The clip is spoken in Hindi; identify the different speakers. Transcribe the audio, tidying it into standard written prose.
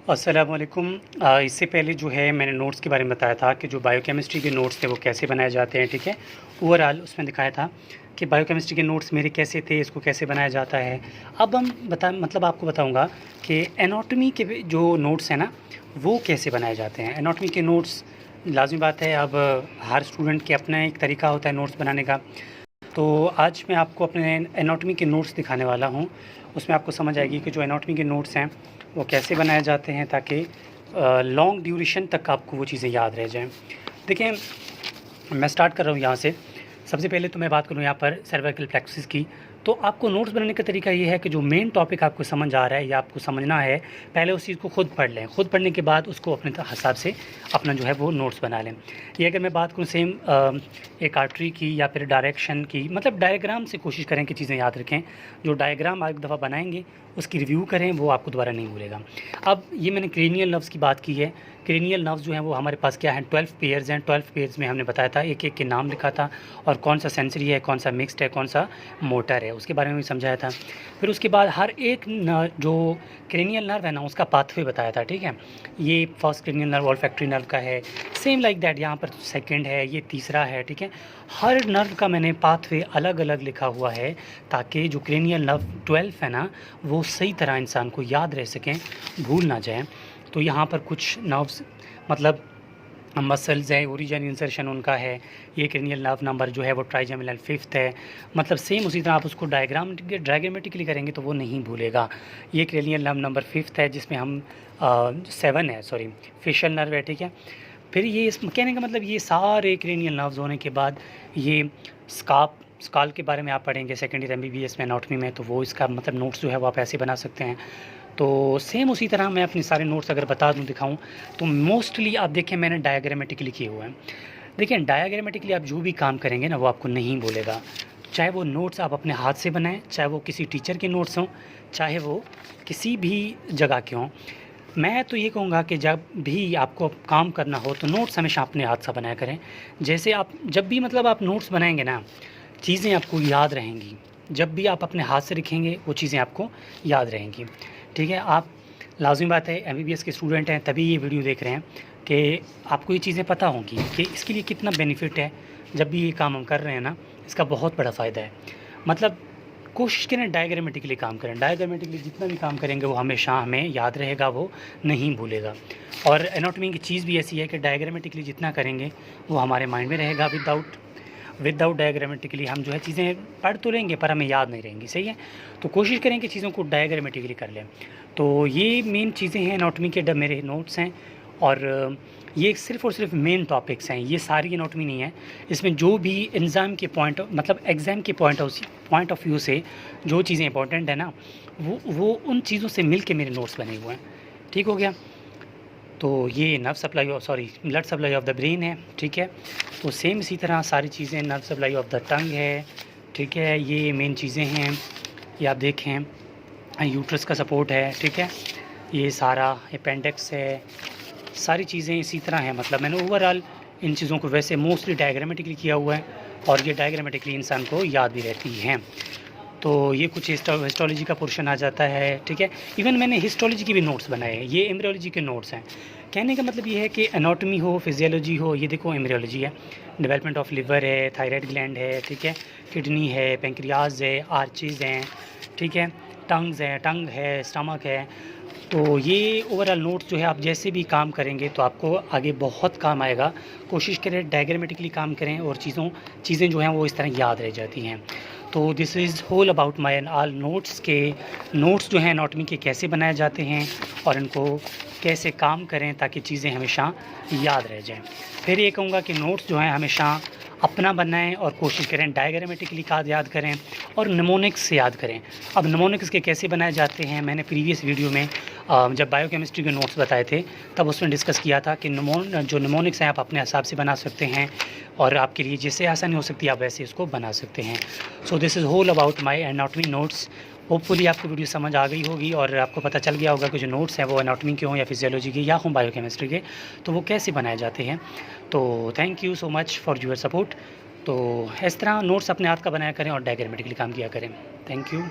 Speaker 1: अस्सलामुअलैकुम। इससे पहले जो है मैंने नोट्स के बारे में बताया था कि जो बायोकेमिस्ट्री के नोट्स थे वो कैसे बनाए जाते हैं, ठीक है। ओवरऑल उसमें दिखाया था कि बायोकेमिस्ट्री के नोट्स मेरे कैसे थे, इसको कैसे बनाया जाता है। अब हम आपको बताऊंगा कि एनाटॉमी के भी जो नोट्स हैं ना, वो कैसे बनाए जाते हैं। एनाटॉमी के नोट्स लाज़मी बात है, अब हर स्टूडेंट के अपना एक तरीका होता है नोट्स बनाने का। तो आज मैं आपको अपने एनाटॉमी के नोट्स दिखाने वाला हूँ। उसमें आपको समझ आएगी कि जो एनाटॉमी के नोट्स हैं वो कैसे बनाए जाते हैं, ताकि लॉन्ग ड्यूरेशन तक आपको वो चीज़ें याद रह जाएं। देखिए, मैं स्टार्ट कर रहा हूँ यहाँ से। सबसे पहले तो मैं बात करूँ यहाँ पर सर्वाइकल प्लेक्सस की। तो आपको नोट्स बनाने का तरीका ये है कि जो मेन टॉपिक आपको समझ आ रहा है या आपको समझना है, पहले उस चीज़ को खुद पढ़ लें। खुद पढ़ने के बाद उसको अपने हिसाब से अपना जो है वो नोट्स बना लें। ये अगर मैं बात करूँ सेम एक आर्टरी की या फिर डायरेक्शन की, मतलब डायग्राम से कोशिश करें कि चीज़ें याद रखें। जो डायग्राम आप एक दफ़ा बनाएंगे उसकी रिव्यू करें, वो आपको दोबारा नहीं भूलेगा। अब ये मैंने क्रेनियल नर्व्स की बात की है। क्रेनियल नर्व्स जो हैं वो हमारे पास क्या है, 12 पेयर्स हैं। 12 पेयर्स में हमने बताया था, एक एक के नाम लिखा था और कौन सा सेंसरी है, कौन सा मिक्स्ड है, कौन सा मोटर है, उसके बारे में भी समझाया था। फिर उसके बाद हर एक जो क्रेनियल नर्व है ना, उसका पाथवे बताया था, ठीक है। ये first cranial nerve olfactory nerve का है, सेम लाइक दैट यहाँ पर सेकंड है, ये तीसरा है, ठीक है। हर नर्व का मैंने पाथवे अलग अलग लिखा हुआ है, ताकि जो क्रेनियल नर्व 12 है ना, वो सही तरह इंसान को याद रह सकें, भूल ना जाएं। तो यहाँ पर कुछ नर्व्स मतलब मसल्स है, ओरिजिन इंसर्शन उनका है। ये क्रेनियल नर्व नंबर जो है वो ट्राइजेमिनल 5th है। मतलब सेम उसी तरह आप उसको डायग्रामेटिकली करेंगे तो वो नहीं भूलेगा। ये क्रेनियल नर्व नंबर 5th है, जिसमें हम 7 है, सॉरी, फेशियल नर्व है, ठीक है। फिर ये कहने का मतलब ये सारे क्रेनियल नर्व्स होने के बाद ये स्काल के बारे में आप पढ़ेंगे सेकेंड ईयर एमबीबीएस में एनाटॉमी में, तो वो इसका मतलब नोट्स जो है वो आप ऐसे बना सकते हैं। तो सेम उसी तरह मैं अपने सारे नोट्स अगर बता दूं, दिखाऊं, तो मोस्टली आप देखें मैंने डायग्रामेटिकली किए हुए हैं। देखिए, डायग्रामेटिकली आप जो भी काम करेंगे ना, वो आपको नहीं भूलेगा। चाहे वो नोट्स आप अपने हाथ से बनाएं, चाहे वो किसी टीचर के नोट्स हों, चाहे वो किसी भी जगह के हों। मैं तो ये कहूँगा कि जब भी आपको काम करना हो तो नोट्स हमेशा अपने हाथ से बनाया करें। जैसे आप जब भी मतलब आप नोट्स बनाएंगे ना, चीज़ें आपको याद रहेंगी। जब भी आप अपने हाथ से लिखेंगे वो चीज़ें आपको याद रहेंगी, ठीक है। आप लाज़मी बात है एमबीबीएस के स्टूडेंट हैं तभी ये वीडियो देख रहे हैं कि आपको ये चीज़ें पता होंगी कि इसके लिए कितना बेनिफिट है। जब भी ये काम हम कर रहे हैं ना, इसका बहुत बड़ा फ़ायदा है। मतलब कोशिश करें डायग्रामेटिकली काम करें। डायग्रामेटिकली जितना भी काम करेंगे वो हमेशा हमें याद रहेगा, वो नहीं भूलेगा। और एनाटॉमी की चीज़ भी ऐसी है कि डायग्रामेटिकली जितना करेंगे वो हमारे माइंड में रहेगा। विदाउट डायग्रामेटिकली हम जो है चीज़ें पढ़ तो लेंगे पर हमें याद नहीं रहेंगी, सही है। तो कोशिश करें कि चीज़ों को डायग्रामेटिकली कर लें। तो ये मेन चीज़ें हैं एनाटॉमी के, मेरे नोट्स हैं। और ये सिर्फ़ और सिर्फ मेन टॉपिक्स हैं, ये सारी एनाटॉमी नहीं है। इसमें जो भी एग्ज़ाम के एग्ज़ाम के पॉइंट ऑफ व्यू से जो चीज़ें इंपॉर्टेंट है ना, वो उन चीज़ों से मिल के मेरे नोट्स बने हुए हैं, ठीक हो गया। तो ये blood supply of the brain है, ठीक है। तो सेम इसी तरह सारी चीज़ें, nerve supply of the tongue है, ठीक है। ये मेन चीज़ें हैं, ये आप देखें, यूट्रस का सपोर्ट है, ठीक है। ये सारा अपेंडिक्स है, सारी चीज़ें इसी तरह हैं। मतलब मैंने ओवरऑल इन चीज़ों को वैसे मोस्टली डायग्रामेटिकली किया हुआ है, और ये डायग्रामेटिकली इंसान को याद भी रहती हैं। तो ये कुछ हिस्टोलॉजी का पोर्शन आ जाता है, ठीक है। इवन मैंने हिस्टोलॉजी के भी नोट्स बनाए हैं, ये एम्ब्रियोलॉजी के नोट्स हैं। कहने का मतलब ये है कि एनाटॉमी हो, फिजियोलॉजी हो, ये देखो एम्ब्रियोलॉजी है, डेवलपमेंट ऑफ लिवर है, थायराइड ग्लैंड है, ठीक है, किडनी है, पेंक्रियाज है, आर्चेज़ हैं, ठीक है, टंग है, स्टमक है। तो ये ओवरऑल नोट्स जो है आप जैसे भी काम करेंगे तो आपको आगे बहुत काम आएगा। कोशिश करें डायग्रामेटिकली काम करें, और चीज़ें जो हैं वो इस तरह याद रह जाती हैं। तो this is whole about my all notes जो हैं एनाटॉमी के कैसे बनाए जाते हैं और इनको कैसे काम करें ताकि चीज़ें हमेशा याद रह जाएं। फिर ये कहूँगा कि नोट्स जो हैं हमेशा अपना बनाएं और कोशिश करें डायग्रामेटिकली याद करें और निमोनिक्स से याद करें। अब निमोनिक्स के कैसे बनाए जाते हैं, मैंने प्रीवियस वीडियो में जब बायोकेमिस्ट्री के नोट्स बताए थे तब उसमें डिस्कस किया था कि जो निमोनिक्स हैं आप अपने हिसाब से बना सकते हैं, और आपके लिए जिससे आसानी हो सकती है आप वैसे इसको बना सकते हैं। So this is whole about my anatomy notes. Hopefully आपको वीडियो समझ आ गई होगी और आपको पता चल गया होगा कि जो नोट्स हैं वो एनाटॉमी के हों या फिजियोलॉजी के या हों बायोकेमिस्ट्री के, तो वो कैसे बनाए जाते हैं। तो thank you so much for your support. तो इस तरह नोट्स अपने हाथ का बनाया करें और डायग्रामेटिकली काम किया करें। Thank you.